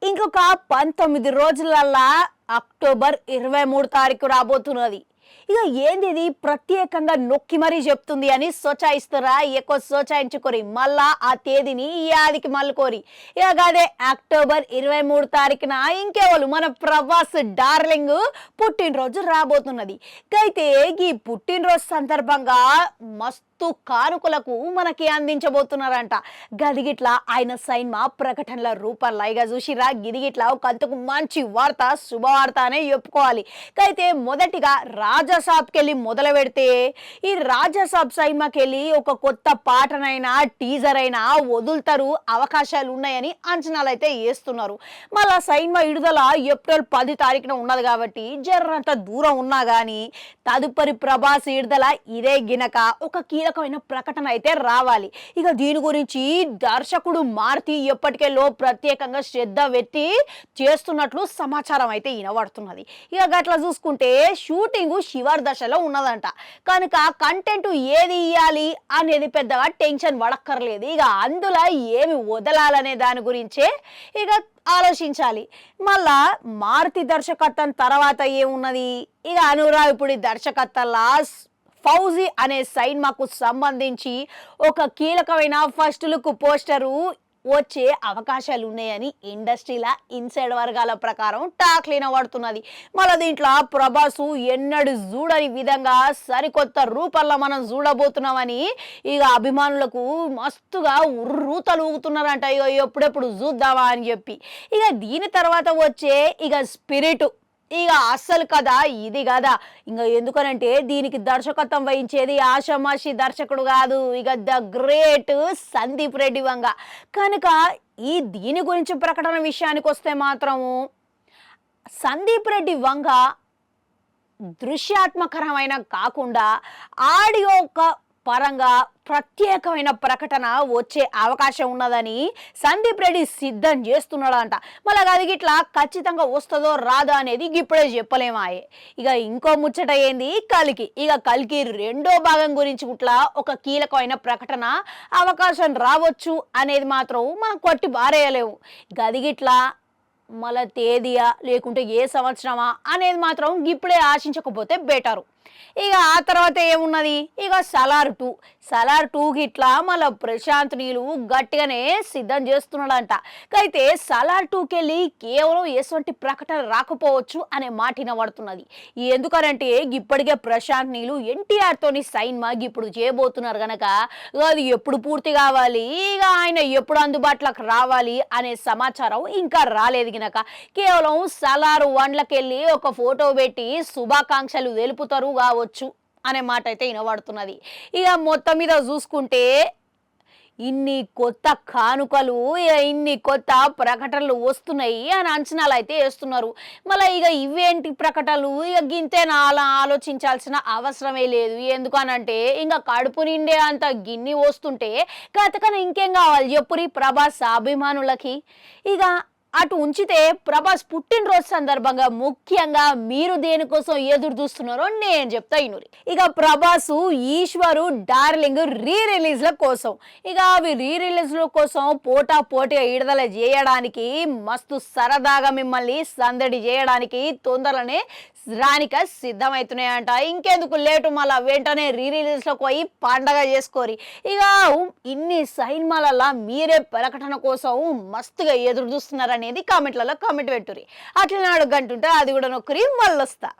ఇంకొక 19 రోజులల్లా అక్టోబర్ 23 తారీఖు రాబోతున్నది. ఇక ఏంది ఇది ప్రత్యేకంగా నొక్కి మరీ చెప్తుంది అని సోచాయిస్తారా? ఎక్కువ సోచాయించుకోరి మళ్ళా ఆ తేదీని ఈ యాదికి మళ్ళుకోరి. ఇక అదే అక్టోబర్ 23 తారీఖున ఇంకేవాళ్ళు మన ప్రభాస్ డార్లింగ్ పుట్టినరోజు రాబోతున్నది. అయితే ఈ పుట్టినరోజు సందర్భంగా మస్తు కానుకలకు మనకి అందించబోతున్నారంట. గదిగిట్లా ఆయన సైన్మా ప్రకటనల రూపంలో ఇక చూసిరా గిదిగిట్లా ఒక అంతకు మంచి వార్త శుభవార్త అనే చెప్పుకోవాలి. అయితే మొదటిగా రాజాసాబ్కి వెళ్ళి మొదలు పెడితే ఈ రాజాసాబ్ సైన్మాకి వెళ్ళి ఒక కొత్త పాటనైనా టీజర్ అయినా వదులుతారు, అవకాశాలు ఉన్నాయని అంచనాలు అయితే వేస్తున్నారు. మళ్ళా సైన్మా విడుదల ఏప్రిల్ 10 తారీఖున ఉన్నది కాబట్టి జర్రంత దూరం ఉన్నా కానీ తదుపరి ప్రభాస్ విడుదల ఇదే గినక ఒక కీలకమైన ప్రకటన అయితే రావాలి. ఇక దీని గురించి దర్శకుడు మారుతి ఎప్పటికెళ్ళో ప్రత్యేకంగా శ్రద్ధ పెట్టి చేస్తున్నట్లు సమాచారం అయితే వినబడుతున్నది. ఇక గట్లా చూసుకుంటే షూటింగ్ శివర్ దశలో ఉన్నదంట కనుక కంటెంట్ ఏది ఇవ్వాలి అనేది పెద్దగా టెన్షన్ పడక్కర్లేదు. ఇక అందులో ఏమి వదలాలనే దాని గురించే ఇక ఆలోచించాలి. మళ్ళా మారుతి దర్శకత్వం తర్వాత ఏమున్నది, ఇక అనురావిపుడి దర్శకత్వంలా ఫౌజీ అనే సైన్మాకు సంబంధించి ఒక కీలకమైన ఫస్ట్ లుక్ పోస్టరు వచ్చే అవకాశాలు ఉన్నాయని ఇండస్ట్రీలో ఇన్సైడ్ వర్గాల ప్రకారం టాక్లు వినబడుతున్నది. మళ్ళీ దీంట్లో ప్రభాసు ఎన్నడూ చూడని విధంగా సరికొత్త రూపంలో మనం చూడబోతున్నామని ఇక అభిమానులకు మస్తుగా ఉర్రూతలు ఊగుతున్నారంట. ఇక ఎప్పుడెప్పుడు చూద్దామా అని చెప్పి. ఇక దీని తర్వాత వచ్చే ఇక స్పిరిట్ ఇక అస్సలు కదా ఇది కదా. ఇంకా ఎందుకనంటే దీనికి దర్శకత్వం వహించేది ఆషామాషి దర్శకుడు కాదు, ఇక ద గ్రేట్ సందీప్ రెడ్డి వంగ. కనుక దీని గురించి ప్రకటన విషయానికి వస్తే మాత్రము సందీప్ రెడ్డి వంగ దృశ్యాత్మకరమైన కాకుండా ఆడియో పరంగా ప్రత్యేకమైన ప్రకటన వచ్చే అవకాశం ఉన్నదని సందీప్ రెడ్డి సిద్ధం చేస్తున్నాడంట. మళ్ళీ అది ఇట్లా ఖచ్చితంగా వస్తుందో రాదో అనేది ఇప్పుడే చెప్పలేమాయే. ఇక ఇంకో ముచ్చట ఏంది కల్కి. ఇక కల్కి రెండో భాగం గురించి ఇట్లా ఒక కీలకమైన ప్రకటన అవకాశం రావచ్చు అనేది మాత్రం మనం కొట్టి బారేయలేము. గదిగిట్లా మళ్ళీ తేదీయా లేకుంటే ఏ సంవత్సరమా అనేది మాత్రం ఇప్పుడే ఆశించకపోతే బెటరు. ఇక ఆ తర్వాత ఏమున్నది, ఇక సలార్ 2 గిట్లా మళ్ళీ ప్రశాంత్ నీలు గట్టిగానే సిద్ధం చేస్తున్నాడంట. అయితే సలార్ 2కి వెళ్ళి కేవలం ఎటువంటి ప్రకటన రాకపోవచ్చు అనే మాట వినబడుతున్నది. ఎందుకనంటే ఇప్పటికే ప్రశాంత్ నీలు ఎన్టీఆర్తోని సైన్మా ఇప్పుడు చేయబోతున్నారు కనుక అది ఎప్పుడు పూర్తి కావాలి, ఇక ఆయన ఎప్పుడు అందుబాటులోకి రావాలి అనే సమాచారం ఇంకా రాలేదు గినక కేవలం సలార్ 1లకి వెళ్ళి ఒక ఫోటో పెట్టి శుభాకాంక్షలు తెలుపుతారు కావచ్చు అనే మాట అయితే వినబడుతున్నది. ఇక మొత్తం మీద చూసుకుంటే ఇన్ని కొత్త కానుకలు ఇన్ని కొత్త ప్రకటనలు వస్తున్నాయి అని అంచనాలు అయితే వేస్తున్నారు. మళ్ళీ ఇక ఇవేంటి ప్రకటనలు, ఇక గింతేనా అలా ఆలోచించాల్సిన అవసరమే లేదు. ఎందుకనంటే ఇంకా కడుపు నిండే అంత గిన్ని వస్తుంటే కథకన ఇంకేం కావాలి చెప్పురి ప్రభాస్ అభిమానులకి. ఇక అటు ఉంచితే ప్రభాస్ పుట్టినరోజు సందర్భంగా ముఖ్యంగా మీరు దేనికోసం ఎదురు చూస్తున్నారో నేను చెప్తా ఇనురి. ఇక ప్రభాసు ఈశ్వరు డార్లింగ్ రిలీజ్ల కోసం ఇక అవి రిలీజ్ల కోసం పోటీగా విడుదల చేయడానికి మస్తు సరదాగా మిమ్మల్ని సందడి చేయడానికి తొందరనే రానిక సిద్ధమవుతున్నాయంట. ఇంకెందుకు లేటు మళ్ళా వెంటనే రిలీజ్లకు పోయి పండగ చేసుకోరి. ఇక ఇన్ని సైన్మాలల్లా మీరే ప్రకటన కోసం మస్తుగా ఎదురు చూస్తున్నారనేది కామెంట్లలో కామెంట్ పెట్టుర్రి. అట్లనే అడుగంటుంటే అది కూడా నొక్కరి మళ్ళొస్తా.